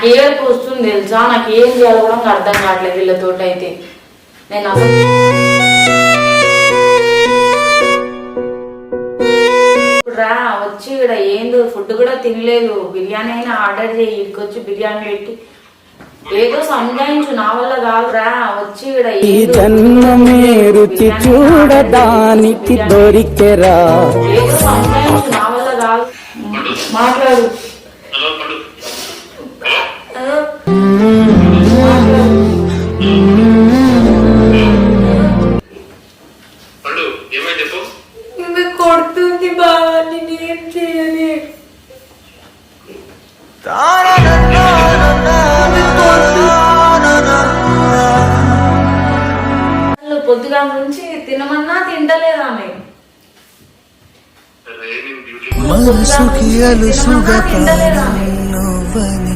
నాకు ఏడుపు వస్తుంది తెలుసా, నాకు ఏం చేయాలో కూడా అర్థం కావట్లేదు వీళ్ళతోటి. అయితే నేను రా వచ్చి ఇక్కడ ఏందో ఫుడ్ కూడా తినలేదు, బిర్యానీ అయినా ఆర్డర్ చేయి, ఇక్కడికి వచ్చి బిర్యానీ పెట్టి ఏదో సంజాయించు, నా వల్ల కాదు. రా వచ్చి ఇక్కడ ఈ జన్మమే రుచి చూడడానికి దొరికెరా, ఏదో సంజాయించు, నా వల్ల కాదు. మాట్లాడు. కొడుతుంది బాగా, నేనేం చేయని. పొద్దుగా నుంచి తినమన్నా తింటలేదా ఆమె. మనసుకి అలుసుగా